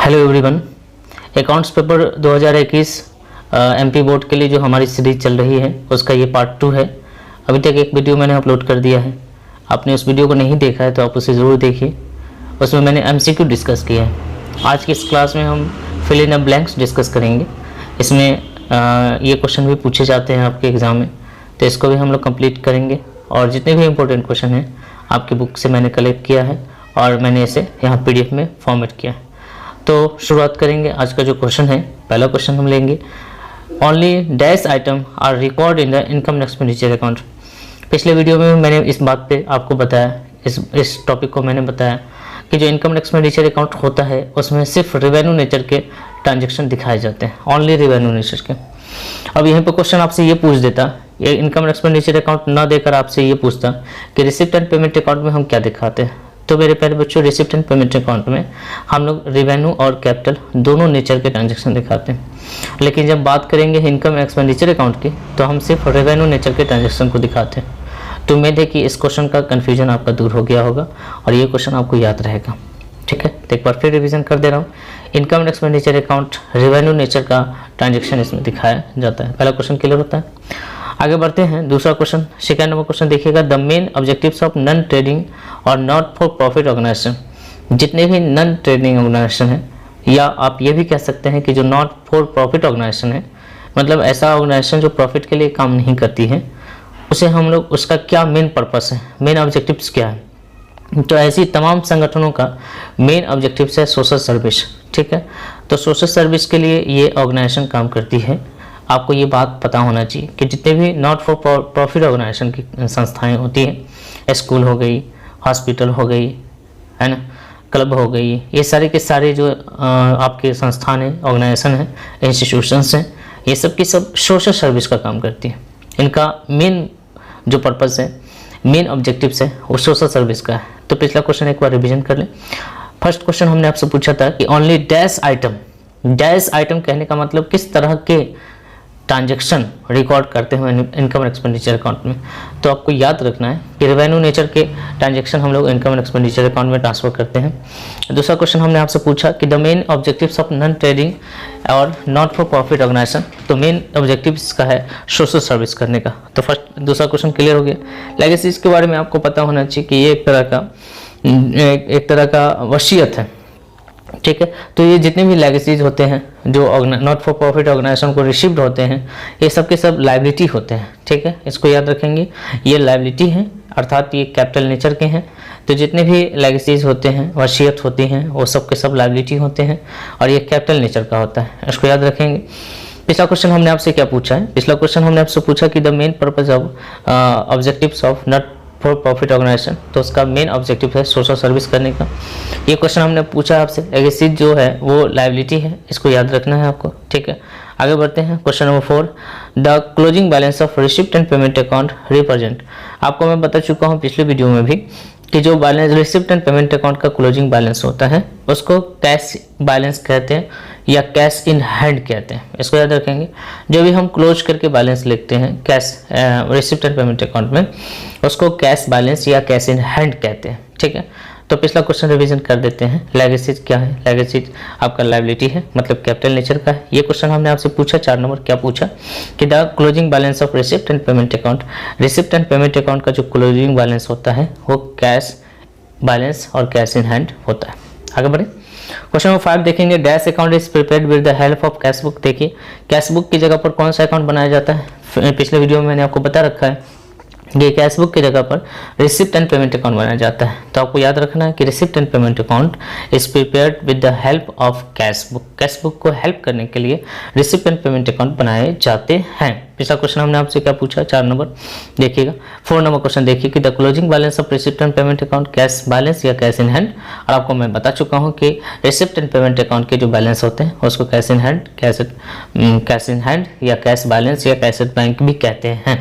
Hello everyone, accounts paper 2021 MP board के लिए जो हमारी सीरीज चल रही है उसका ये पार्ट 2 है। अभी तक एक वीडियो मैंने अपलोड कर दिया है। आपने उस वीडियो को नहीं देखा है तो आप उसे ज़रूर देखिए। उसमें मैंने एमसीक्यू डिस्कस किया है। आज की इस क्लास में हम fill in the blanks discuss करेंगे। इसमें ये क्वेश्चन भी पूछे जाते हैं आपके एग्ज़ाम में, तो इसको भी हम लोग कंप्लीट करेंगे। और जितने भी इंपॉर्टेंट क्वेश्चन हैं आपकी बुक से मैंने कलेक्ट किया है और मैंने इसे यहाँ PDF में फॉर्मेट किया है। तो शुरुआत करेंगे। आज का जो क्वेश्चन है, पहला क्वेश्चन हम लेंगे, only dash item are record in the income expenditure account. पिछले वीडियो में मैंने इस बात पे आपको बताया, इस टॉपिक को मैंने बताया कि जो इनकम एक्सपेंडिचर अकाउंट होता है उसमें सिर्फ रेवेन्यू नेचर के ट्रांजेक्शन दिखाए जाते हैं, ओनली रेवेन्यू नेचर के। अब यहाँ पे क्वेश्चन आपसे ये पूछ देता, ये इनकम एक्सपेंडिचर अकाउंट ना देकर आपसे ये पूछता कि रिसिप्ट एंड पेमेंट अकाउंट में हम क्या दिखाते हैं। तो मेरे प्यारे बच्चों, रिसिप्ट एंड पेमेंट अकाउंट में हम लोग रेवेन्यू और कैपिटल दोनों नेचर के ट्रांजैक्शन दिखाते हैं। लेकिन जब बात करेंगे इनकम एक्सपेंडिचर अकाउंट की तो हम सिर्फ रेवेन्यू नेचर के ट्रांजैक्शन को दिखाते हैं। तो उम्मीद है कि इस क्वेश्चन का कन्फ्यूजन आपका दूर हो गया होगा और ये क्वेश्चन आपको याद रहेगा। ठीक है, तो एक बार फिर रिविजन कर दे रहा हूँ। Income expenditure account revenue nature का ट्रांजेक्शन इसमें दिखाया जाता है। पहला क्वेश्चन क्लियर होता है। आगे बढ़ते हैं। दूसरा क्वेश्चन, सेकंड नंबर क्वेश्चन देखिएगा, the main objectives of non trading और नॉट फॉर प्रॉफिट ऑर्गेनाइजेशन। जितने भी नॉन ट्रेडिंग ऑर्गेनाइजेशन है, या आप ये भी कह सकते हैं कि जो नॉट फॉर प्रॉफिट ऑर्गेनाइजेशन है, मतलब ऐसा ऑर्गेनाइजेशन जो प्रॉफिट के लिए काम नहीं करती है, उसे हम लोग, उसका क्या मेन पर्पस है, मेन ऑब्जेक्टिव्स क्या है। तो ऐसी तमाम संगठनों का मेन ऑब्जेक्टिव्स है सोशल सर्विस। ठीक है, तो सोशल सर्विस के लिए ये ऑर्गेनाइजेशन काम करती है। आपको ये बात पता होना चाहिए कि जितने भी नॉट फॉर प्रॉफिट ऑर्गेनाइजेशन की संस्थाएं होती हैं, स्कूल हो गई, हॉस्पिटल हो गई, है ना, क्लब हो गई, ये सारे के सारे जो आपके संस्थान हैं, ऑर्गेनाइजेशन हैं, इंस्टीट्यूशंस हैं, ये सब की सब सोशल सर्विस का काम करती है। इनका मेन जो पर्पस है, मेन ऑब्जेक्टिव्स है, वो सोशल सर्विस का है। तो पिछला क्वेश्चन एक बार रिविजन कर लें। फर्स्ट क्वेश्चन हमने आपसे पूछा था कि only dash item, dash item कहने का मतलब किस तरह के ट्रांजैक्शन रिकॉर्ड करते हैं इनकम एक्सपेंडिचर अकाउंट में। तो आपको याद रखना है कि रेवेन्यू नेचर के ट्रांजैक्शन हम लोग इनकम एक्सपेंडिचर अकाउंट में ट्रांसफर करते हैं। दूसरा क्वेश्चन हमने आपसे पूछा कि the main objectives of non trading और नॉट फॉर प्रॉफिट ऑर्गेनाइजेशन। तो मेन ऑब्जेक्टिव इसका है सोशल सर्विस करने का। तो फर्स्ट दूसरा क्वेश्चन क्लियर हो गया। लेगेसीज के बारे में आपको पता होना चाहिए कि ये एक तरह का वसीयत है। ठीक है, तो ये जितने भी लेगेसीज होते हैं जो नॉट फॉर प्रॉफिट ऑर्गेनाइजेशन को रिसीव्ड होते हैं, ये सब के सब लायबिलिटी होते हैं। ठीक है, इसको याद रखेंगे, ये लायबिलिटी हैं, अर्थात ये कैपिटल नेचर के हैं। तो जितने भी लेगेसीज होते हैं, वसीयत होती हैं, वो सब के सब लायबिलिटी होते हैं और ये कैपिटल नेचर का होता है, इसको याद रखेंगे। पिछला क्वेश्चन हमने आपसे क्या पूछा है, पिछला क्वेश्चन हमने आपसे पूछा कि the main purpose of objectives of not for profit organisation. तो उसका मेन ऑब्जेक्टिव है सोशल सर्विस करने का। ये क्वेश्चन हमने पूछा आपसे, लेगेसीज जो है वो लायबिलिटी है, इसको याद रखना है आपको। ठीक है, आगे बढ़ते हैं। Question number 4, the closing balance of receipt and payment account represent. आपको मैं बता चुका हूँ पिछले वीडियो में भी कि जो balance receipt and payment account का क्लोजिंग बैलेंस होता है उसको कैश बैलेंस कहते हैं या कैश इन हैंड कहते हैं, इसको याद रखेंगे। जो भी हम क्लोज करके बैलेंस लिखते हैं cash receipt and payment account में, उसको कैश बैलेंस या कैश इन हैंड कहते हैं। ठीक है, तो पिछला क्वेश्चन रिवीजन कर देते हैं। लेगेसीज क्या है, लेगेसीज आपका लायबिलिटी है, मतलब कैपिटल नेचर का है। ये क्वेश्चन हमने आपसे पूछा 4 नंबर, क्या पूछा कि the closing balance of receipt and payment account. Receipt and payment account का जो क्लोजिंग बैलेंस होता है वो कैश बैलेंस और कैश इन हैंड होता है। आगे बढ़े। क्वेश्चन नंबर 5 देखेंगे, dash account is prepared with the help of cash book. देखिए कैश बुक की जगह पर कौन सा अकाउंट बनाया जाता है, पिछले वीडियो में मैंने आपको बता रखा है। ये कैश बुक की जगह पर रिसिप्ट एंड पेमेंट अकाउंट बनाया जाता है। तो आपको याद रखना है कि receipt and payment account is prepared with the help of cash book. Cash book को हेल्प करने के लिए रिसिप्ट एंड पेमेंट अकाउंट बनाए जाते हैं। पिछला क्वेश्चन हमने आपसे क्या पूछा, 4 नंबर देखिएगा। 4 नंबर क्वेश्चन देखिए कि the closing balance of receipt and payment account cash balance या कैश इन हैंड। और आपको मैं बता चुका हूँ कि रिसिप्ट एंड पेमेंट अकाउंट के जो बैलेंस होते हैं उसको cash in hand, cash in hand या कैश बैलेंस या कैश एट बैंक भी कहते हैं।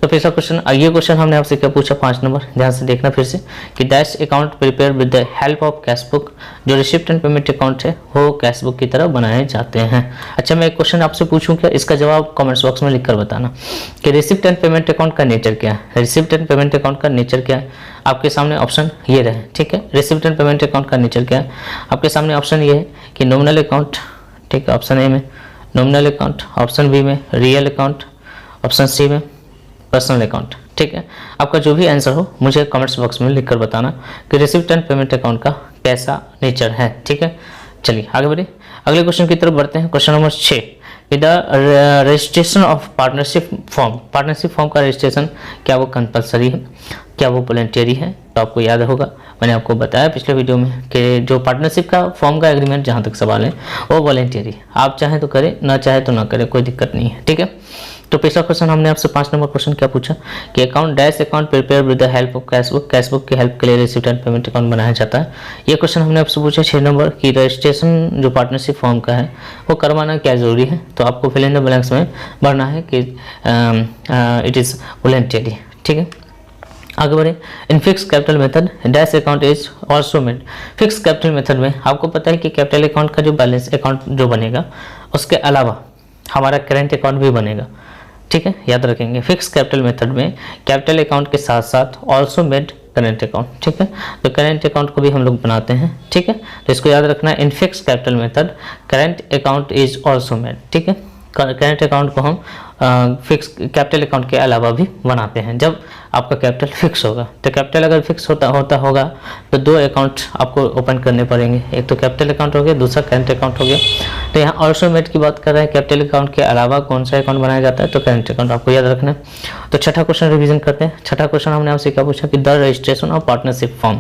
तो पिछला क्वेश्चन, ये क्वेश्चन हमने आपसे क्या पूछा 5 नंबर, ध्यान से देखना फिर से कि dash account prepare with the help of cash book. जो रिसिप्ट एंड पेमेंट अकाउंट है वो कैश बुक की तरह बनाए जाते हैं। अच्छा, मैं एक क्वेश्चन आपसे पूछूं क्या, इसका जवाब कमेंट्स बॉक्स में लिख लिखकर बताना कि रिसिप्ट एंड पेमेंट अकाउंट का नेचर क्या है। रिसिप्ट एंड पेमेंट अकाउंट का नेचर क्या है, आपके सामने ऑप्शन ये रहे, ठीक है। रिसिप्ट एंड पेमेंट अकाउंट का नेचर क्या है, आपके सामने ऑप्शन ये है कि नॉमिनल अकाउंट, ठीक है, ऑप्शन ए में नॉमिनल अकाउंट, ऑप्शन बी में रियल अकाउंट, ऑप्शन सी में पर्सनल अकाउंट, ठीक है। आपका जो भी आंसर हो मुझे कमेंट्स बॉक्स में लिखकर बताना कि रिसिप्ट एंड पेमेंट अकाउंट का कैसा नेचर है, ठीक है। चलिए आगे बढ़े, अगले क्वेश्चन की तरफ बढ़ते हैं। Question number 6, the registration of partnership firm, partnership form का रजिस्ट्रेशन क्या वो कंपलसरी है, क्या वो वॉलंटियरी है। तो आपको याद होगा मैंने आपको बताया पिछले वीडियो में कि जो पार्टनरशिप का फॉर्म का एग्रीमेंट जहाँ तक सवाल है वो वॉलंटियरी है, आप चाहें तो करें, ना चाहे तो ना करें, कोई दिक्कत नहीं है, ठीक है। तो पिछला क्वेश्चन हमने आपसे 5 नंबर क्वेश्चन क्या पूछा कि account dash account prepare with the help of cashbook, cashbook की हेल्प के लिए रिसिप्ट एंड पेमेंट अकाउंट बनाया जाता है। ये क्वेश्चन हमने आपसे पूछा 6 नंबर की रजिस्ट्रेशन जो पार्टनरशिप फॉर्म का है वो करवाना क्या जरूरी है। तो आपको फिल इन द ब्लैंक्स में भरना है कि इट इज़ वॉलंटियरी, ठीक है। आगे बढ़े, in fix capital method dash account is also made. Fix capital method में आपको पता है कि कैपिटल अकाउंट का जो बैलेंस अकाउंट जो बनेगा उसके अलावा हमारा करेंट अकाउंट भी बनेगा, ठीक है, याद रखेंगे। फिक्स कैपिटल मेथड में कैपिटल अकाउंट के साथ साथ ऑल्सो मेड करेंट अकाउंट, ठीक है। तो करेंट अकाउंट को भी हम लोग बनाते हैं, ठीक है। तो इसको याद रखना है, in fix capital method current account is also made, ठीक है। करेंट अकाउंट को हम फिक्स कैपिटल अकाउंट के अलावा भी बनाते हैं जब आपका कैपिटल फिक्स होगा। तो कैपिटल अगर फिक्स होगा तो 2 अकाउंट आपको ओपन करने पड़ेंगे, एक तो कैपिटल अकाउंट हो गया, दूसरा करेंट अकाउंट हो गया। तो यहाँ ऑल्सो मेड की बात कर रहे हैं, कैपिटल अकाउंट के अलावा कौन सा अकाउंट बनाया जाता है, तो करेंट अकाउंट, आपको याद रखना है। तो छठा क्वेश्चन रिवीजन करते हैं। छठा क्वेश्चन हमने आपसे क्या पूछा कि the registration of partnership form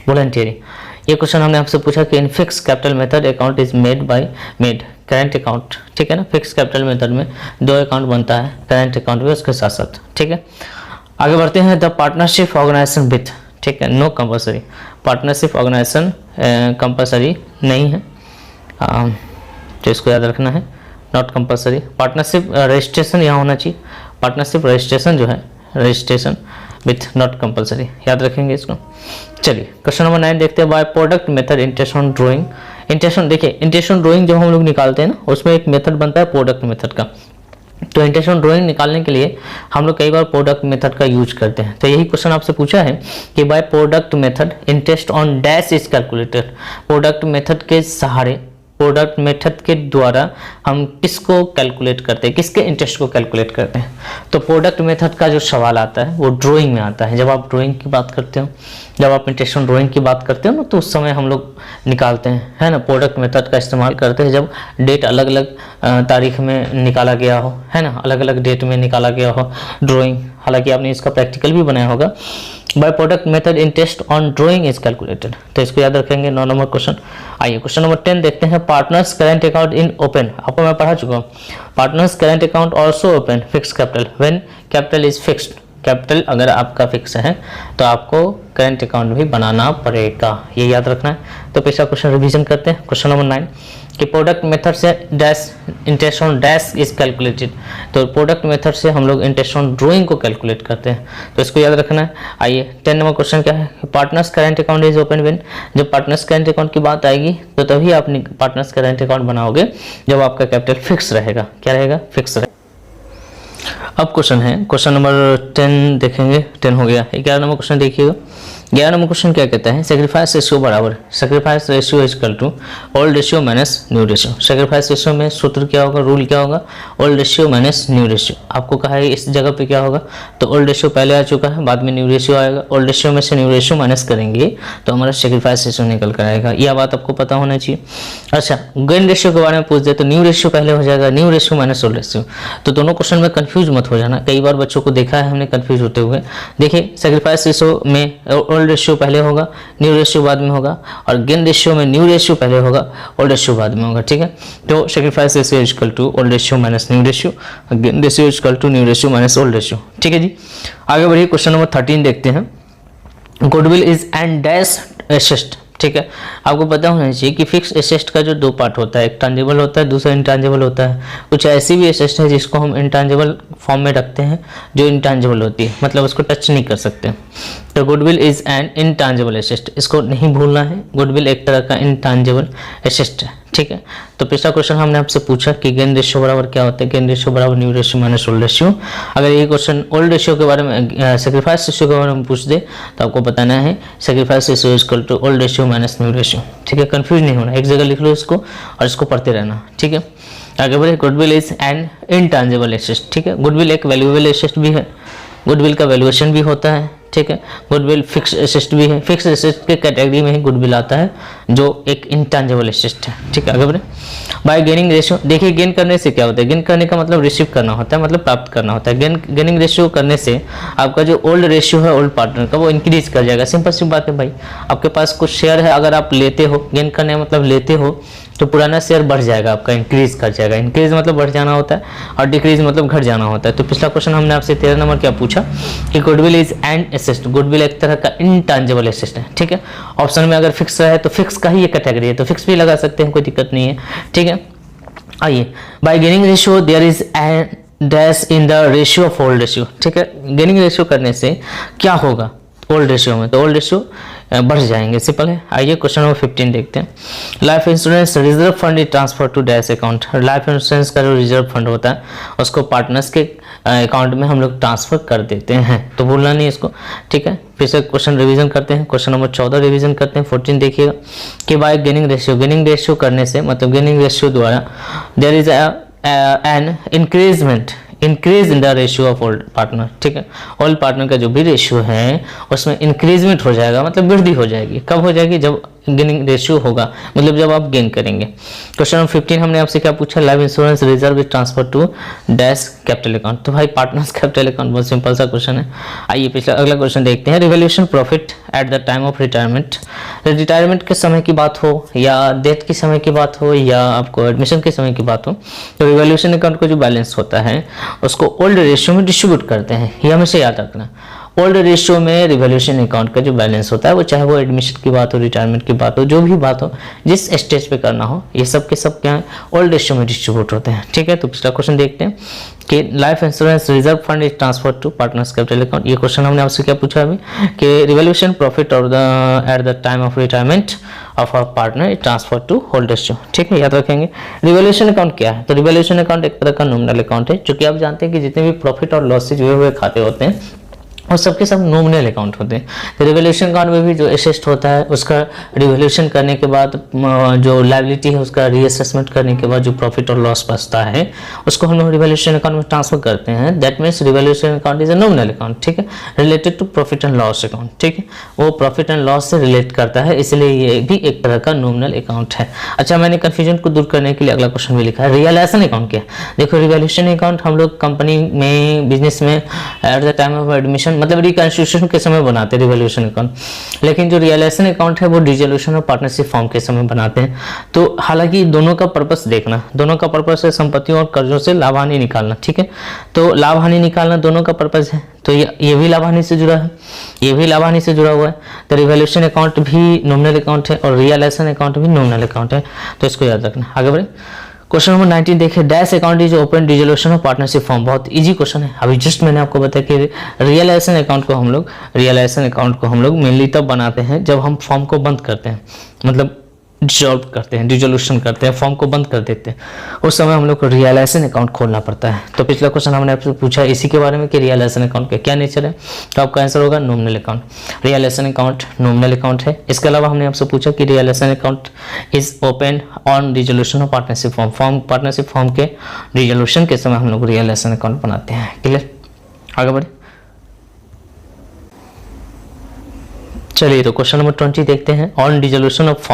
voluntary. ये क्वेश्चन हमने आपसे पूछा कि in fix capital method account is made current account, ठीक है ना। फिक्स कैपिटल मेथड में 2 अकाउंट बनता है, करेंट अकाउंट भी उसके साथ साथ, ठीक है। आगे बढ़ते हैं, द पार्टनरशिप ऑर्गेनाइजेशन विथ, ठीक है, no compulsory. Partnership organisation compulsory नहीं है, तो इसको याद रखना है, नॉट कंपलसरी। पार्टनरशिप रजिस्ट्रेशन यहाँ होना चाहिए, पार्टनरशिप रजिस्ट्रेशन जो है रजिस्ट्रेशन विथ नॉट कंपलसरी, याद रखेंगे इसको। चलिए क्वेश्चन नंबर 9 देखते हैं, by product method interest on drawing. Interest on, देखिए इंटरेस्ट ऑन ड्राइंग जब हम लोग निकालते हैं ना उसमें एक मेथड बनता है प्रोडक्ट मेथड का। तो इंटरेस्ट ऑन ड्राइंग निकालने के लिए हम लोग कई बार प्रोडक्ट मेथड का यूज करते हैं। तो यही क्वेश्चन आपसे पूछा है कि by product method interest on dash is calculated. Product method के सहारे, प्रोडक्ट मेथड के द्वारा हम किसको कैलकुलेट करते हैं, किसके इंटरेस्ट को कैलकुलेट करते हैं। तो प्रोडक्ट मेथड का जो सवाल आता है वो ड्राइंग में आता है। जब आप ड्राइंग की बात करते हो, जब आप इंटरेस्ट ऑन ड्राइंग की बात करते हो ना, तो उस समय हम लोग निकालते हैं, है ना, प्रोडक्ट मेथड का इस्तेमाल करते हैं जब डेट अलग अलग तारीख में निकाला गया हो, है ना, अलग अलग डेट में निकाला गया हो ड्राइंग। हालांकि आपने इसका प्रैक्टिकल भी बनाया होगा। By product method interest on drawing is calculated, तो इसको याद रखेंगे। 9 नंबर क्वेश्चन। आइए क्वेश्चन नंबर 10 देखते हैं, partners current account in open. आपको मैं पढ़ा चुका हूँ, partners current account also open fix capital when capital is fixed. Capital अगर आपका फिक्स है तो आपको करेंट अकाउंट भी बनाना पड़ेगा, ये याद रखना है। तो पिछला क्वेश्चन रिवीजन करते हैं। क्वेश्चन नंबर 9 कि प्रोडक्ट मेथड से dash interest on dash is calculated. तो प्रोडक्ट मेथड से हम लोग इंटरेस्ट ऑन ड्राइंग को कैलकुलेट करते हैं, तो इसको याद रखना है। आइए 10 नंबर क्वेश्चन क्या है, partners current account is open when. जब पार्टनर्स करेंट अकाउंट की बात आएगी तो तभी आप पार्टनर्स करेंट अकाउंट बनाओगे जब आपका कैपिटल फिक्स रहेगा। क्या रहेगा, फिक्स रहेगा। अब क्वेश्चन है, क्वेश्चन नंबर 10 देखेंगे, 10 हो गया। 11 नंबर क्वेश्चन देखिएगा। 11 नंबर क्वेश्चन क्या कहता है, सेक्रीफाइस रेशियो बराबर, sacrifice ratio is equal to old ratio minus new ratio. Sacrifice ratio में सूत्र क्या होगा, रूल क्या होगा, old ratio minus new ratio. आपको कहा है इस जगह पे क्या होगा, तो ओल्ड रेशियो पहले आ चुका है, बाद में न्यू रेशियो आएगा। ओल्ड रेशियो में से न्यू रेशियो माइनस करेंगे तो हमारा सेक्रीफाइस रेशियो निकल कर आएगा, यह बात आपको पता होना चाहिए। अच्छा, गेन रेशियो के बारे में पूछ दे तो न्यू रेशियो पहले हो जाएगा, new ratio minus old ratio. तो दोनों क्वेश्चन में कंफ्यूज मत हो जाना, कई बार बच्चों को देखा है हमने कंफ्यूज होते हुए। देखिए सेक्रीफाइस रेशियो में ओल्ड रेशियो पहले होगा, न्यू रेशियो बाद में होगा, और गेन रेशियो में न्यू रेशियो पहले होगा, ओल्ड रेशियो बाद में होगा, ठीक है। तो sacrifice ratio is equal to old ratio minus new ratio, gain ratio is equal to new ratio minus old ratio, ठीक है जी। आगे बढ़िए क्वेश्चन नंबर 13 देखते हैं, goodwill is and dash asset, ठीक है। आपको पता होना चाहिए कि फिक्स एसेट का जो 2 पार्ट होता है, एक टांजिबल होता है, दूसरा इंटांजिबल होता है। कुछ ऐसी भी एसेट है जिसको हम इंटांजिबल फॉर्म में रखते हैं जो इंटांजिबल होती है, मतलब उसको टच नहीं कर सकते। तो गुडविल इज एन इंटांजिबल एसेट, इसको नहीं भूलना है। गुडविल एक तरह का इंटांजिबल एसेट है, ठीक है। तो पिछला क्वेश्चन हमने आपसे पूछा कि गेन रेशियो बराबर क्या होता है, गेन रेशियो बराबर new ratio minus old ratio. अगर ये क्वेश्चन ओल्ड रेशियो के बारे में, सेक्रीफाइस रेशियो के बारे में पूछ दे तो आपको बताना है sacrifice ratio is equal to old ratio minus new ratio, ठीक है। कंफ्यूज नहीं होना, एक जगह लिख लो इसको और इसको पढ़ते रहना, ठीक है। आगे बढ़े, गुडविल इज एन इंटांजिबल एसेट, ठीक है। गुडविल एक वैल्यूएबल एसेट भी है, गुडविल का वैल्यूएशन भी होता है, ठीक है। गुडविल फिक्स एसेट भी है, फिक्स एसेट के कैटेगरी में ही गुडविल आता है जो एक इंटेंजिबल एसेट है, ठीक है। आगे बढ़े, बाय गेनिंग रेशियो, देखिए गेन करने से क्या होता है, गेन करने का मतलब रिसीव करना होता है, मतलब प्राप्त करना होता है। गेनिंग रेशियो करने से आपका जो ओल्ड रेशियो है ओल्ड पार्टनर का वो इंक्रीज कर जाएगा। सिंपल सी बात है भाई, आपके पास कुछ शेयर है, अगर आप लेते हो, गेन करने मतलब लेते हो, तो पुराना शेयर बढ़ जाएगा आपका, इंक्रीज कर जाएगा। इंक्रीज मतलब बढ़ जाना होता है और डिक्रीज मतलब घट जाना होता है। तो पिछला क्वेश्चन हमने आपसे 13 नंबर क्या पूछा कि goodwill is an asset, goodwill एक तरह का इंटेंजिबल एसेट है, ठीक है। ऑप्शन में अगर फिक्स है तो फिक्स का ही ये कैटेगरी है, तो फिक्स भी लगा सकते हैं, कोई दिक्कत नहीं है, ठीक है। आइए, by gaining ratio there is an dash in the ratio of old ratio, ठीक है। गेनिंग रेशियो करने से क्या होगा ओल्ड रेशियो में, तो ओल्ड रेशियो बढ़ जाएंगे, सिंपल है। आइए क्वेश्चन नंबर 15 देखते हैं। Life insurance reserve fund is transfer to dash account, life insurance का जो रिजर्व फंड होता है उसको पार्टनर्स के अकाउंट में हम लोग ट्रांसफर कर देते हैं, तो भूलना नहीं इसको, ठीक है। फिर से क्वेश्चन रिवीजन करते हैं, क्वेश्चन नंबर 14 रिवीजन करते हैं। 14 देखिएगा कि by gaining ratio, gaining ratio करने से मतलब गेनिंग रेशियो द्वारा there is an increase in the ratio of old partner, ठीक है। ओल्ड पार्टनर का जो भी रेशियो है उसमें इंक्रीजमेंट हो जाएगा, मतलब वृद्धि हो जाएगी। कब हो जाएगी, जब गेनिंग रेशियो होगा, मतलब जब आप गेन करेंगे। क्वेश्चन नंबर 15 हमने आपसे क्या पूछा, life insurance reserve is transfer to dash capital account, तो भाई पार्टनर्स कैपिटल अकाउंट, बहुत सिंपल सा क्वेश्चन है। आइए पिछला अगला क्वेश्चन देखते हैं। Revaluation profit at the time of retirement, retirement के समय की बात हो या डेथ के समय की बात हो या आपको एडमिशन के समय की बात हो, तो रिवैल्यूएशन अकाउंट का जो बैलेंस होता है उसको ओल्ड रेशियो में डिस्ट्रीब्यूट करते हैं, ये हमेशा याद रखना। ओल्ड रेशियो में रिवैल्यूएशन अकाउंट का जो बैलेंस होता है वो चाहे वो एडमिशन की बात हो, रिटायरमेंट की बात हो, जो भी बात हो, जिस स्टेज पे करना हो, ये सब के सब क्या है ओल्ड रेशियो में डिस्ट्रीब्यूट होते हैं, ठीक है। तो पिछला क्वेश्चन देखते हैं कि life insurance reserve fund is transfer to partners capital account. ये क्वेश्चन हमने आपसे क्या पूछा अभी कि रिवैल्यूएशन प्रॉफिट और at the time of retirement of a partner is transfer to old ratio, ठीक है, याद रखेंगे। रिवैल्यूएशन अकाउंट क्या है, तो रिवैल्यूएशन अकाउंट एक तरह का नॉमिनल अकाउंट है, क्योंकि आप जानते हैं कि जितने भी प्रॉफिट और लॉस से जुड़े हुए खाते होते हैं और सबके सब नॉमिनल अकाउंट होते हैं। तो रिवैल्यूएशन अकाउंट में भी जो एसेट होता है उसका रिवैल्यूएशन करने के बाद जो लायबिलिटी है उसका रीअसेसमेंट करने के बाद जो प्रॉफिट और लॉस बचता है उसको हम लोग रिवैल्यूएशन अकाउंट में ट्रांसफर करते हैं। That means revaluation account is a nominal account, ठीक है, related to profit and loss account, ठीक है, वो प्रॉफिट एंड लॉस से रिलेट करता है, इसलिए ये भी एक तरह का नॉमिनल अकाउंट है। अच्छा, मैंने कंफ्यूजन को दूर करने के लिए अगला क्वेश्चन भी लिखा है, रियलाइजेशन अकाउंट क्या है। देखो, रिवैल्यूएशन अकाउंट हम लोग कंपनी में, बिजनेस में eight the time of admission मतलब रिकंस्ट्रक्शन के समय बनाते हैं रिवैल्यूएशन अकाउंट, लेकिन जो रियलाइजेशन अकाउंट है वो डिसोल्यूशन और पार्टनरशिप फॉर्म के समय बनाते हैं। तो हालांकि दोनों का पर्पस देखना, दोनों का पर्पस है संपत्तियों और कर्जों से लाभ हानि निकालना, ठीक है। तो लाभ हानि निकालना दोनों का पर्पस है, तो ये भी लाभ हानि से जुड़ा है, ये भी लाभ हानि से जुड़ा हुआ है। तो रिवैल्यूएशन अकाउंट भी नॉमिनल अकाउंट है और रियलाइजेशन अकाउंट भी नॉमिनल अकाउंट है, तो इसको याद रखना। आगे बढ़े, क्वेश्चन नंबर 19 देखिए, dash account is open dissolution of partnership form, बहुत इजी क्वेश्चन है। अभी जस्ट मैंने आपको बताया कि रियलाइजेशन अकाउंट को हम लोग मेनली तब बनाते हैं जब हम फॉर्म को बंद करते हैं, मतलब डिसॉल्व करते हैं, डिसोल्यूशन करते हैं, फॉर्म को बंद कर देते हैं, उस समय हम लोग को रियलाइजेशन अकाउंट खोलना पड़ता है। तो पिछला क्वेश्चन हमने आपसे पूछा इसी के बारे में कि रियलाइजेशन अकाउंट का क्या नेचर है, तो आपका आंसर होगा nominal account. Realisation account nominal account है। इसके अलावा हमने आपसे पूछा कि realisation account is open on dissolution of partnership firm, partnership firm के डिसोल्यूशन के समय हम लोग रियलाइजेशन अकाउंट बनाते हैं। क्लियर, आगे बढ़े, चलिए तो क्वेश्चन नंबर 20 देखते हैं। ऑन डिसोल्यूशन ऑफ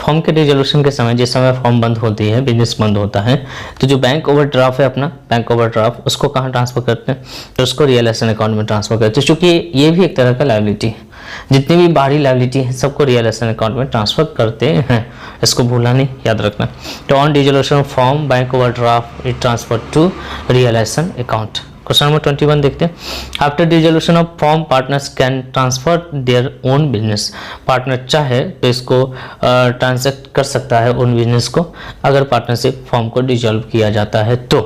फॉर्म के डिसोल्यूशन के समय, जिस समय फॉर्म बंद होती है, बिजनेस बंद होता है, तो जो बैंक ओवरड्राफ्ट है अपना, बैंक ओवरड्राफ्ट उसको कहाँ ट्रांसफर करते हैं, तो उसको रियलाइजेशन अकाउंट में ट्रांसफर करते हैं, क्योंकि ये भी एक तरह का लायबिलिटी है। जितनी भी बाहरी लायबिलिटी है सबको रियलाइजेशन अकाउंट में ट्रांसफर करते हैं, इसको भूलना नहीं, याद रखना। तो on dissolution of firm bank overdraft is transfer to realisation account. Question number 21 देखते हैं। After dissolution of firm partners can transfer their own business, partner चाहे तो इसको ट्रांसैक्ट कर सकता है ओन बिजनेस को, अगर पार्टनरशिप फॉर्म को डिसॉल्व किया जाता है तो।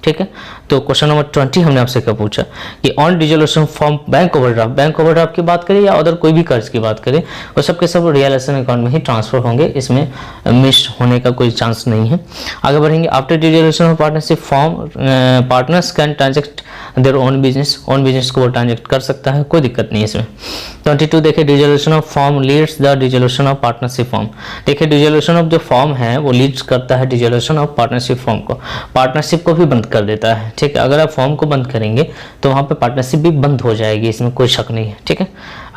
ठीक है। तो क्वेश्चन नंबर 20 हमने आपसे क्या पूछा कि on dissolution from bank overdraft की बात करें या अदर कोई भी कर्ज की बात करें, वो सब के सब रियल एस्टेट अकाउंट में ही ट्रांसफर होंगे, इसमें मिस होने का कोई चांस नहीं है। आगे बढ़ेंगे। After dissolution of partnership form partners can ट्रांजेक्ट there own business को वो ट्रांजेक्ट कर सकता है, कोई दिक्कत नहीं है इसमें। 22 देखिए dissolution of form leads the dissolution of partnership form. देखिए डिसोल्यूशन ऑफ जो फॉर्म है वो लीड्स करता है डिसोल्यूशन ऑफ पार्टनरशिप फॉर्म को, पार्टनरशिप को भी बंद कर देता है, ठीक है। अगर आप फॉर्म को बंद करेंगे तो वहां पे पार्टनरशिप भी बंद हो जाएगी, इसमें कोई शक नहीं है, ठीक है।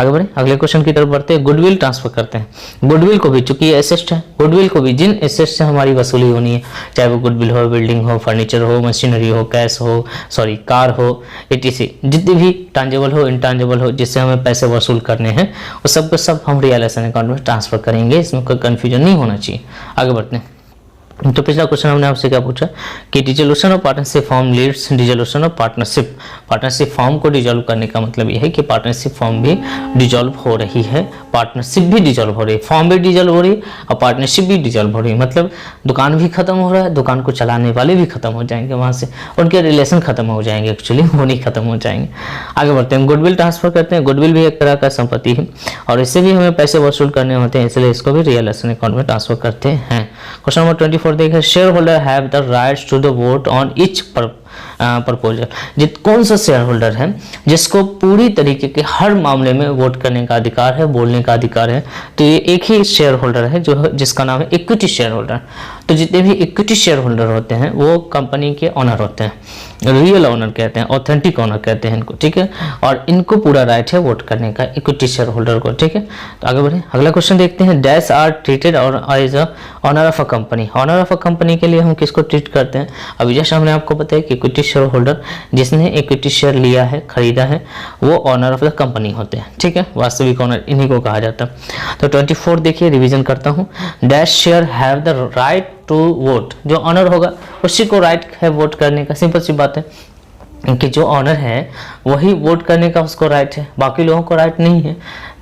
आगे बढ़े, अगले क्वेश्चन की तरफ बढ़ते हैं। गुडविल ट्रांसफर करते हैं। गुडविल को भी, चूंकि ये एसेट है, गुडविल को भी जिन एसेट से हमारी वसूली होनी है, चाहे वो गुडविल हो, बिल्डिंग हो, फर्नीचर हो, मशीनरी हो, कैश हो, सॉरी कार हो, etc, जितने भी टांजेबल हो, इंटांजेबल हो, जिससे हमें पैसे वसूल करने हैं, वो सब के सब हम रियल एस्टेट अकाउंट में ट्रांसफर करेंगे, इसमें कोई कंफ्यूजन नहीं होना चाहिए। आगे बढ़ते हैं। तो पिछला क्वेश्चन हमने आपसे क्या पूछा कि dissolution of partnership firm leads dissolution of partnership firm को डिसॉल्व करने का मतलब यह है कि पार्टनरशिप फॉर्म भी डिसॉल्व हो रही है, पार्टनरशिप भी डिसॉल्व हो रही है, फॉर्म भी डिसॉल्व हो रही है और पार्टनरशिप भी डिसॉल्व हो रही है। मतलब दुकान भी खत्म हो रहा है, दुकान को चलाने वाले भी खत्म हो जाएंगे, वहां से उनके रिलेशन खत्म हो जाएंगे, एक्चुअली वो नहीं खत्म हो जाएंगे। आगे बढ़ते हैं। गुडविल ट्रांसफर करते हैं। गुडविल भी एक तरह का संपत्ति है और इससे भी हमें पैसे वसूल करने होते हैं, इसलिए इसको भी रियल एस्टेट अकाउंट में ट्रांसफर करते हैं। क्वेश्चन नंबर 24 देखिए share holder have the rights to the vote on each proposal. कौन सा शेयर होल्डर है जिसको पूरी तरीके के हर मामले में वोट करने का अधिकार है, बोलने का अधिकार है? तो ये एक ही शेयर होल्डर है जो जिसका नाम है इक्विटी शेयर होल्डर। तो जितने भी इक्विटी शेयर होल्डर होते हैं वो कंपनी के ऑनर होते हैं, रियल ऑनर कहते हैं, ऑथेंटिक ऑनर कहते हैं इनको, ठीक है। और इनको पूरा राइट है वोट करने का, इक्विटी शेयर होल्डर को, ठीक है। तो आगे बढ़े, अगला क्वेश्चन देखते हैं। डैश आर ट्रीटेड और as a owner of a company. Owner of a company के लिए हम किसको ट्रीट करते हैं? अभी जैसे हमने आपको बताया कि इक्विटी शेयर होल्डर जिसने इक्विटी शेयर लिया है, खरीदा है, वो ऑनर ऑफ द कंपनी होते हैं, ठीक है। वास्तविक ऑनर इन्हीं को कहा जाता है। तो 24 देखिए, रिवीजन करता हूँ। Dash share have the right to vote. जो ऑनर होगा उसी को राइट है वोट करने का। सिंपल सी बात है कि जो ऑनर है वही वोट करने का उसको राइट है, बाकी लोगों को राइट नहीं है।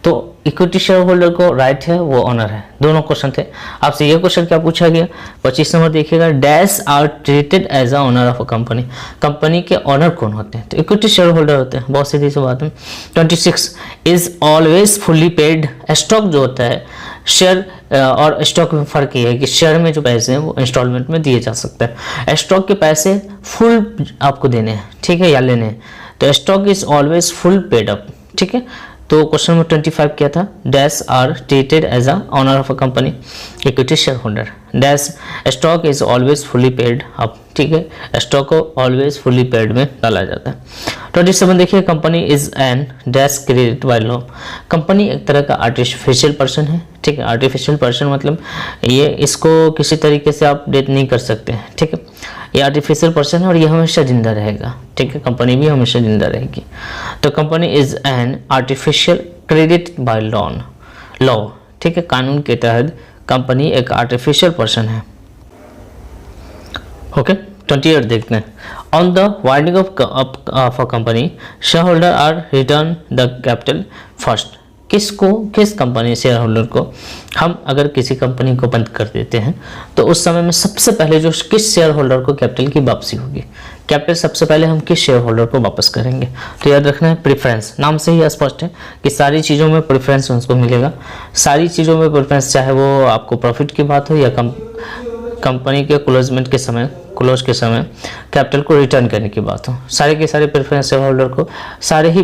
तो इक्विटी शेयर होल्डर को राइट है, वो ऑनर है। दोनों क्वेश्चन थे। आपसे ये क्वेश्चन क्या पूछा गया? 25 नंबर देखिएगा। Dash are treated as a owner of a company. Company के ऑनर कौन होते हैं? तो इक्विटी शेयर होल्डर होते हैं, बहुत सीधी सी बात है। 26 is always fully paid. Stock जो होता है, शेयर और स्टॉक में फर्क ये है कि शेयर में जो पैसे हैं वो इंस्टॉलमेंट में दिए जा सकते हैं, स्टॉक के पैसे फुल आपको देने हैं, ठीक है, या लेने हैं। तो stock is always full paid up, ठीक है। तो क्वेश्चन नंबर 25 क्या था? Dash are treated as a owner of a company, equity share holder. Dash stock is always fully paid up, ठीक है, स्टॉक को ऑलवेज फुली पेड में डाला जाता है। 27 देखिए। Company is an dash created by law. Company एक तरह का आर्टिफिशियल पर्सन है, ठीक है। आर्टिफिशियल पर्सन मतलब ये, इसको किसी तरीके से आप डेट नहीं कर सकते, ठीक है। ये आर्टिफिशियल पर्सन है और ये हमेशा जिंदा रहेगा, ठीक है। कंपनी भी हमेशा जिंदा रहेगी। तो company is an artificial credit by law, ठीक है। कानून के तहत कंपनी एक आर्टिफिशियल पर्सन है, ओके। 28 देखते हैं। On the winding of a company share holder are return the capital first. किस कंपनी शेयर होल्डर को हम अगर किसी कंपनी को बंद कर देते हैं तो उस समय में सबसे पहले जो किस शेयर होल्डर को कैपिटल की वापसी होगी? कैपिटल सबसे पहले हम किस शेयर होल्डर को वापस करेंगे? तो याद रखना है प्रेफरेंस। नाम से ही स्पष्ट है कि सारी चीज़ों में प्रेफरेंस उनको मिलेगा। सारी चीज़ों में प्रेफरेंस, चाहे वो आपको प्रॉफिट की बात हो या कंपनी के क्लोज के समय कैपिटल को रिटर्न करने की बात हो, सारे के सारे प्रेफरेंस शेयर होल्डर को सारे ही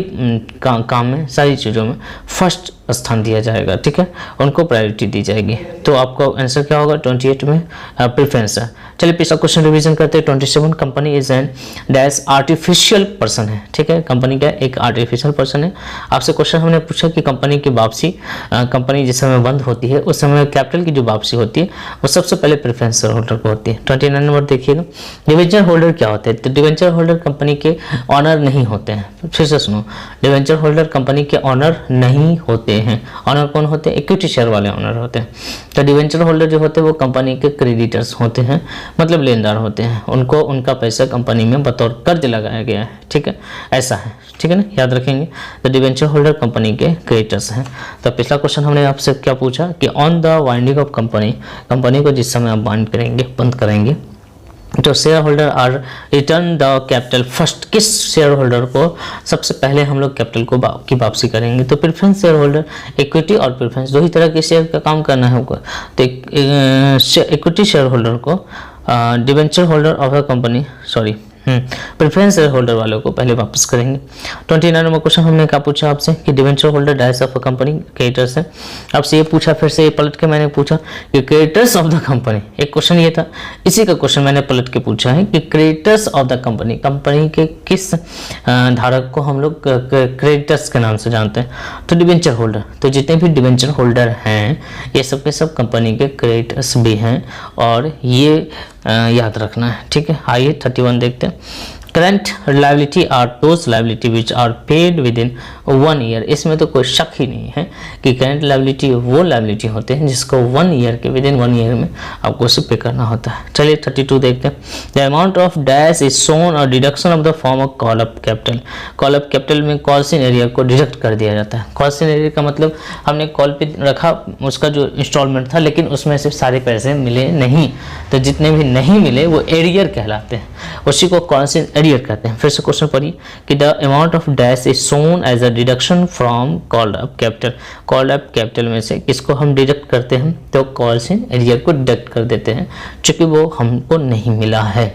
काम में, सारी चीज़ों में फर्स्ट स्थान दिया जाएगा, ठीक है। उनको प्रायोरिटी दी जाएगी। तो आपका आंसर क्या होगा? 28 में प्रेफरेंस है। चलिए पिछला क्वेश्चन रिवीजन करते हैं। 27 company is an dash artificial person है, ठीक है। कंपनी क्या? एक आर्टिफिशियल पर्सन है। आपसे क्वेश्चन हमने पूछा कि कंपनी की वापसी, कंपनी जिस समय बंद होती है उस समय कैपिटल की जो वापसी होती है वो सबसे पहले प्रेफरेंस शेयर होल्डर को होती है। 29 नंबर देखिएगा। डिवेंचर होल्डर क्या होते हैं? तो डिवेंचर होल्डर कंपनी के ऑनर नहीं होते हैं। फिर से सुनो, डिवेंचर होल्डर कंपनी के ऑनर नहीं होते हैं। ऑनर कौन होते हैं? इक्विटी शेयर वाले ऑनर होते हैं। तो डिवेंचर होल्डर जो होते हैं वो कंपनी के क्रेडिटर्स होते हैं, मतलब लेनदार होते हैं। उनको उनका पैसा कंपनी में बतौर कर्ज लगाया गया है, ठीक है, ऐसा है, ठीक है ना, याद रखेंगे। तो डिवेंचर होल्डर कंपनी के क्रेडिटर्स हैं। तो पिछला क्वेश्चन हमने आपसे क्या पूछा कि on the winding of company, company को जिस समय आप बाइंड करेंगे, बंद करेंगे, तो share holder are return the capital first, किस शेयर होल्डर को सबसे पहले हम लोग कैपिटल को की वापसी करेंगे? तो प्रेफरेंस शेयर होल्डर, इक्विटी और प्रेफरेंस दो ही तरह के शेयर का काम करना है हमको। तो इक्विटी शेयर होल्डर को debenture holder of the company, sorry preference share holder वालों को पहले वापस करेंगे। 29 नंबर क्वेश्चन हमने क्या पूछा आपसे कि debenture holder dies of a company creditors है। आपसे ये पूछा, फिर से ये पलट के मैंने पूछा कि क्रेडिटर्स ऑफ द कंपनी, एक क्वेश्चन ये था, इसी का क्वेश्चन मैंने पलट के पूछा है कि creditors of the company, company के किस धारक को हम लोग क्रेडिटर्स के नाम से जानते हैं? तो डिवेंचर होल्डर। तो जितने भी डिवेंचर होल्डर हैं ये सब के सब कंपनी के क्रेडिटर्स भी हैं और ये याद रखना है, ठीक है। आइए 31 देखते हैं। Current liability are those liability which are paid within 1 year. इसमें तो कोई शक ही नहीं है कि करंट लायबिलिटी वो लायबिलिटी होते हैं जिसको 1 ईयर के विद इन 1 ईयर में आपको उसे पे करना होता है। चलिए 32 देखते हैं। The amount of dash is shown और deduction of the form of call up capital. Call up capital में कॉल्स इन एरिया को डिडक्ट कर दिया जाता है। कॉल्स इन एरिया का मतलब हमने कॉल पे रखा उसका जो इंस्टॉलमेंट था, लेकिन उसमें से सारे पैसे मिले नहीं, तो जितने भी नहीं मिले वो एरियर कहलाते हैं, उसी को कॉल्स इन एरियर कहते हैं। फिर से क्वेश्चन पढ़िए कि the amount of dash is shown as a deduction from called up capital. Called up capital में से किसको हम डिडक्ट करते हैं? तो कॉल्स इन एरियर को डिडक्ट कर देते हैं, चूंकि वो हमको नहीं मिला है,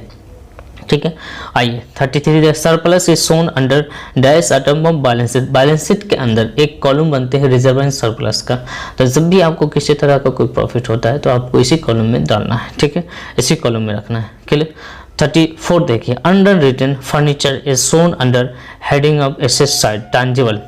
ठीक है। आइए 33 surplus is shown under dash item of balance sheet. Balance sheet के अंदर एक कॉलम बनते हैं रिजर्व एंड सरप्लस का। तो जब भी आपको किसी तरह का कोई प्रॉफिट होता है तो आपको इसी कॉलम में डालना है, ठीक है, इसी कॉलम में रखना है, क्लियर। 34 देखिए, underwritten furniture is shown under heading of asset side tangible,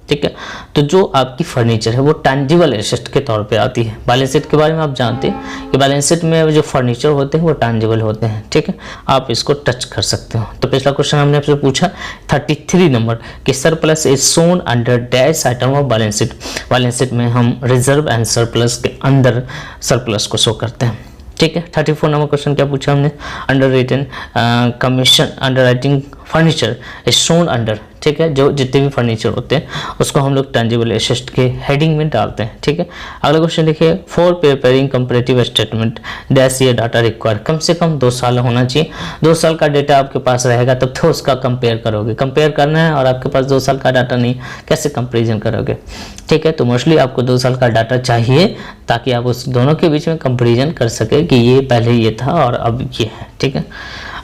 ठीक है। तो जो आपकी फर्नीचर है वो टैंजिबल एसेट के तौर पे आती है। बैलेंस शीट के बारे में आप जानते हैं कि बैलेंस शीट में जो फर्नीचर होते हैं वो टैंजिबल होते हैं, ठीक है, आप इसको टच कर सकते हो। तो पिछला क्वेश्चन हमने आपसे पूछा 33 नंबर कि surplus is shown under dash item of balance sheet. Balance sheet में हम रिजर्व एंड सरप्लस के अंदर सरप्लस को शो करते हैं, ठीक है। 34 नंबर क्वेश्चन क्या पूछा हमने? Underwritten commission under writing furniture is shown under, ठीक है, जो जितने भी फर्नीचर होते हैं उसको हम लोग टैंजिबल एसेट के हेडिंग में डालते हैं, ठीक है। अगला क्वेश्चन देखिए, for preparing comparative statement dash year data require. कम से कम 2 साल होना चाहिए। 2 साल का डेटा आपके पास रहेगा तब तो उसका कंपेयर करोगे। कंपेयर करना है और आपके पास 2 साल का डाटा नहीं, कैसे कंपेरिजन करोगे, ठीक है। तो मोस्टली आपको 2 साल का डाटा चाहिए ताकि आप उस दोनों के बीच में कंपेरिजन कर सके कि ये पहले ये था और अब ये है, ठीक है।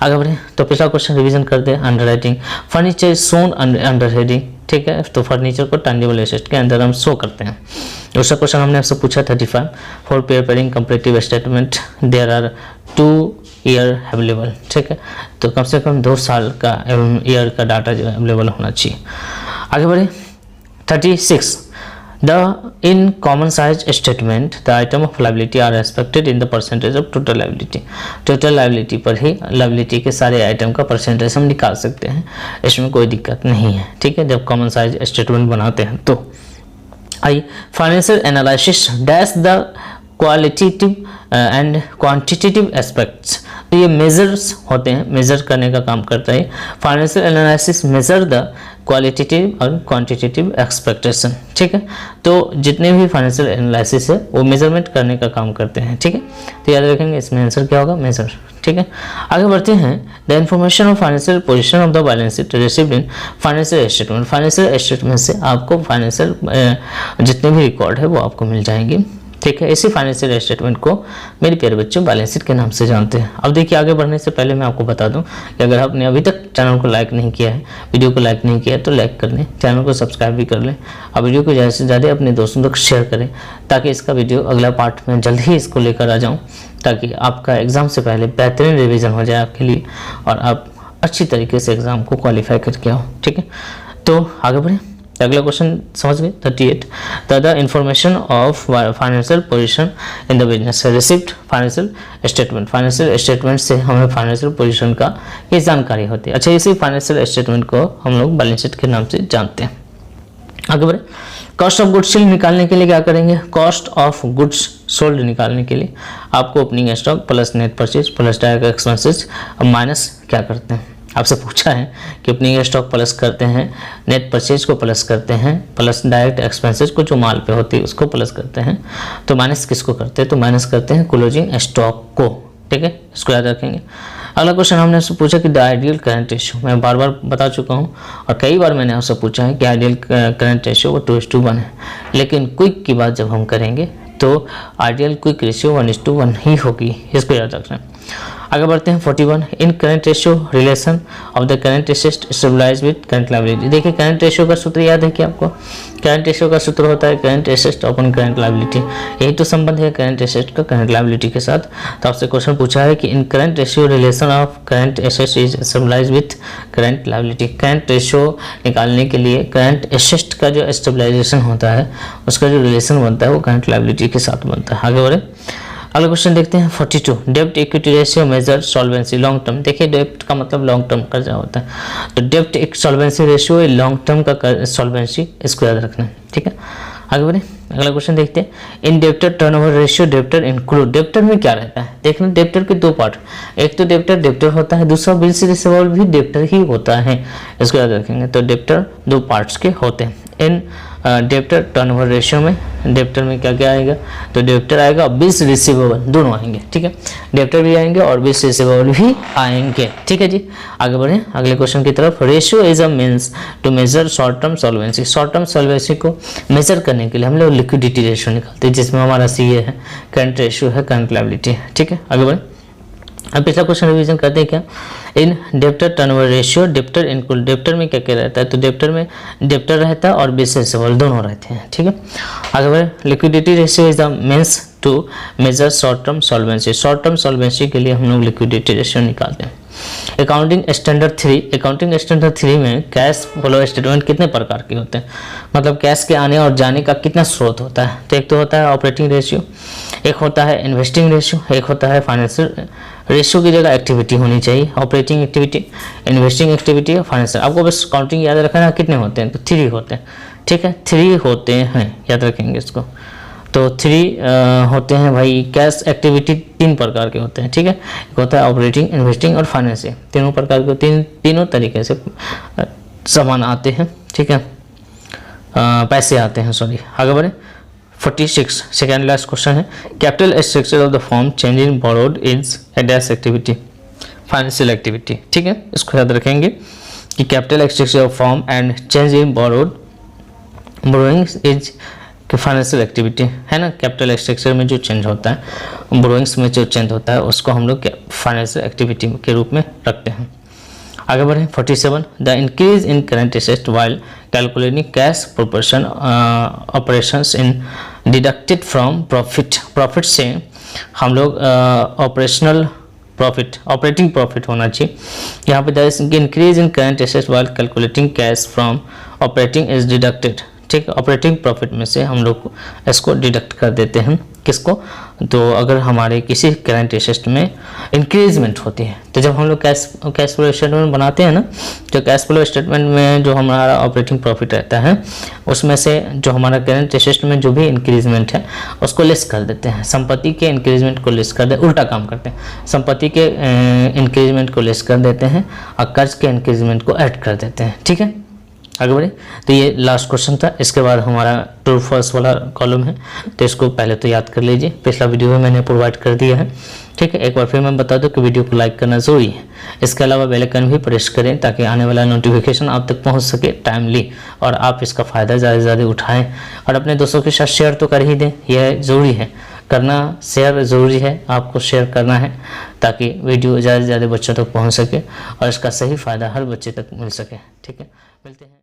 आगे बढ़े तो पिछला क्वेश्चन रिवीजन कर दे। Under writing furniture is shown under heading, ठीक है, तो फर्नीचर को टैंजिबल एसेट के अंदर हम शो करते हैं। दूसरा क्वेश्चन हमने आपसे पूछा 35 for preparing comparative statement there are 2 year available, ठीक है, तो कम से कम 2 साल का ईयर का डाटा जो है अवेलेबल होना चाहिए। आगे बढ़े 36 in common size statement the item of liability are expected in the percentage of total liability। total liability पर ही liability के सारे आइटम का परसेंटेज हम निकाल सकते हैं, इसमें कोई दिक्कत नहीं है, ठीक है, जब कॉमन साइज स्टेटमेंट बनाते हैं। तो आई financial analysis dash the qualitative and quantitative aspects. तो ये मेजर्स होते हैं, मेजर करने का काम करता है। Financial analysis measure the qualitative और क्वांटिटेटिव एक्सपेक्टेशन, ठीक है। तो जितने भी फाइनेंशियल एनालिसिस है वो मेजरमेंट करने का काम करते हैं, ठीक है। तो याद रखेंगे इसमें आंसर क्या होगा? मेजर, ठीक है। आगे बढ़ते हैं। The information of financial position of the balance sheet received in financial statement. Financial statement से आपको फाइनेंशियल जितने भी रिकॉर्ड है वो आपको मिल जाएंगे, ठीक है। इसी फाइनेंशियल स्टेटमेंट को मेरे प्यारे बच्चों बैलेंस शीट के नाम से जानते हैं। अब देखिए आगे बढ़ने से पहले मैं आपको बता दूं कि अगर आपने अभी तक चैनल को लाइक नहीं किया है, वीडियो को लाइक नहीं किया है, तो लाइक कर लें, चैनल को सब्सक्राइब भी कर लें और वीडियो को ज़्यादा से ज़्यादा अपने दोस्तों तक शेयर करें ताकि इसका वीडियो अगला पार्ट में जल्द ही इसको लेकर आ जाऊँ, ताकि आपका एग्ज़ाम से पहले बेहतरीन रिविज़न हो जाए आपके लिए और आप अच्छी तरीके से एग्ज़ाम को क्वालिफाई करके आओ, ठीक है। तो आगे बढ़ें, अगला क्वेश्चन समझ गए। 38 the information of financial position in the business receipt financial statement. Financial statement से हमें फाइनेंशियल पोजीशन का ये जानकारी होती है। अच्छा, इसी फाइनेंशियल स्टेटमेंट को हम लोग बैलेंस शीट के नाम से जानते हैं। आगे बढ़े। कॉस्ट ऑफ गुड्स सोल्ड निकालने के लिए क्या करेंगे? कॉस्ट ऑफ गुड्स सोल्ड निकालने के लिए आपको opening stock plus net purchase plus direct expenses minus क्या करते हैं? आपसे पूछा है कि ओपनिंग स्टॉक प्लस करते हैं, नेट परचेज को प्लस करते हैं, प्लस डायरेक्ट एक्सपेंसेस को जो माल पे होती है उसको प्लस करते हैं, तो माइनस किसको करते हैं? तो माइनस करते हैं क्लोजिंग स्टॉक को, ठीक है, इसको याद रखेंगे। अगला क्वेश्चन हमने आपसे पूछा कि द आइडियल करंट रेशियो, मैं बार बार बता चुका हूँ और कई बार मैंने आपसे पूछा है कि आइडियल करंट रेशियो वो 2:1 है, लेकिन क्विक की बात जब हम करेंगे तो आइडियल क्विक रेशियो 1:1 ही होगी, इसको याद रखना। आगे बढ़ते हैं 41, in current ratio relation of the current asset stabilise with current liability. देखिए करंट रेशियो का सूत्र याद है कि आपको, करंट रेशियो का सूत्र होता है current asset upon current liability, यही तो संबंध है करंट एसेट का करंट लायबिलिटी के साथ। तो आपसे क्वेश्चन पूछा है कि in current ratio relation of current asset is stabilise with current liability. Current ratio निकालने के लिए करंट एसेट का जो स्टेबलाइजेशन होता है उसका जो रिलेशन बनता है वो करंट लायबिलिटी के साथ बनता है। आगे बढ़े, अगला क्वेश्चन देखते हैं 42, डेब्ट equity ratio measure solvency long term. देखिए डेब्ट का मतलब लॉन्ग टर्म कर्जा होता है, तो डेब्ट एक सॉल्वेंसी रेशियो है, लॉन्ग टर्म का सॉल्वेंसी, इसको याद रखना है, ठीक है। आगे बढ़े, अगला क्वेश्चन देखते हैं, इन debtor turnover ratio debtor include. Debtor में क्या रहता है, देखना डेब्टर के दो पार्ट, एक तो डेब्टर होता है, दूसरा बिल्स रिसीवेबल भी डेब्टर ही होता है, इसको याद रखेंगे। तो डेब्टर दो पार्ट्स के होते हैं। इन डेब्टर टर्नओवर रेशियो में डेब्टर में क्या क्या आएगा, तो डेब्टर आएगा, बिल्स रिसीवेबल दोनों आएंगे, ठीक है, डेब्टर भी आएंगे और बिल्स रिसीवेबल भी आएंगे, ठीक है जी। आगे बढ़े अगले क्वेश्चन की तरफ, ratio is a means to measure short term solvency. Short term solvency को मेजर करने के लिए हम लोग लिक्विडिटी रेशियो निकालते हैं, जिसमें हमारा सीए है, करंट रेशियो है, करंट लायबिलिटी है, ठीक है। आगे बढ़े, अब पिछला क्वेश्चन रिवीजन करते हैं क्या, इन debtor turnover ratio debtor include. Debtor में क्या क्या रहता है, तो डेब्टर में डेब्टर रहता है और बिल्स रिसीवेबल दोनों रहते हैं, ठीक है। आगे बढ़े, liquidity ratio is the means to measure short term solvency. Short term solvency के लिए हम लोग लिक्विडिटी रेशियो निकालते हैं। अकाउंटिंग स्टैंडर्ड 3, अकाउंटिंग स्टैंडर्ड 3 में कैश फ्लो स्टेटमेंट कितने प्रकार के होते हैं, मतलब कैश के आने और जाने का कितना स्रोत होता है, तो एक तो होता है ऑपरेटिंग रेशियो, एक होता है इन्वेस्टिंग रेशियो, एक होता है फाइनेंशियल रेशियो की जगह एक्टिविटी होनी चाहिए, ऑपरेटिंग एक्टिविटी, इन्वेस्टिंग एक्टिविटी और फाइनेंशियल। आपको बस काउंटिंग याद रखना कितने होते हैं, तो 3 होते हैं, ठीक है, 3 होते हैं, याद रखेंगे इसको। तो 3 होते हैं भाई, कैश एक्टिविटी 3 प्रकार के होते हैं, ठीक है, एक होता है ऑपरेटिंग, इन्वेस्टिंग और फाइनेंशियल, तीनों प्रकार के तीनों तरीके से सामान आते हैं, ठीक है, पैसे आते हैं, सॉरी। आगे बढ़े 46, सेकेंड लास्ट क्वेश्चन है, capital structure of the form change in borrowed is a dash activity, financial activity, ठीक है, इसको याद रखेंगे कि capital structure of form and change in borrowings is financial activity है ना। कैपिटल स्ट्रक्चर में जो चेंज होता है, बोरोइंग्स में जो चेंज होता है, उसको हम लोग फाइनेंशियल एक्टिविटी के रूप में रखते हैं। आगे बढ़े 47, the increase in current asset while calculating cash proportion operations in deducted from profit. Profit से हम लोग ऑपरेशनल प्रॉफिट, ऑपरेटिंग प्रॉफिट होना चाहिए। यहाँ पे the increase in current asset while calculating cash from operating is deducted, ठीक, operating profit में से हम लोग इसको डिडक्ट कर देते हैं, किसको, तो अगर हमारे किसी करंट एसेट में इंक्रीजमेंट होती है, तो जब हम लोग कैश फ्लो स्टेटमेंट बनाते हैं ना, तो कैश फ्लो स्टेटमेंट में जो हमारा ऑपरेटिंग प्रॉफिट रहता है उसमें से जो हमारा करंट एसेट में जो भी इंक्रीजमेंट है उसको लेस कर देते हैं, संपत्ति के इंक्रीजमेंट को लेस कर दे, उल्टा काम करते हैं, संपत्ति के इंक्रीजमेंट को लेस कर देते हैं और कर्ज के इंक्रीजमेंट को ऐड कर देते हैं, ठीक है। आगे बढ़े, तो ये लास्ट क्वेश्चन था, इसके बाद हमारा ट्रू फॉल्स वाला कॉलम है, तो इसको पहले तो याद कर लीजिए, पिछला वीडियो में मैंने प्रोवाइड कर दिया है, ठीक है। एक बार फिर मैं बता दूं कि वीडियो को लाइक करना जरूरी है, इसके अलावा बेल आइकन भी प्रेस करें ताकि आने वाला नोटिफिकेशन आप तक पहुंच सके टाइमली और आप इसका फ़ायदा ज़्यादा से ज़्यादा उठाएं और अपने दोस्तों के साथ शेयर तो कर ही दें, यह ज़रूरी है करना, शेयर ज़रूरी है, आपको शेयर करना है ताकि वीडियो ज़्यादा से ज़्यादा बच्चों तक पहुँच सके और इसका सही फ़ायदा हर बच्चे तक मिल सके, ठीक है। मिलते हैं।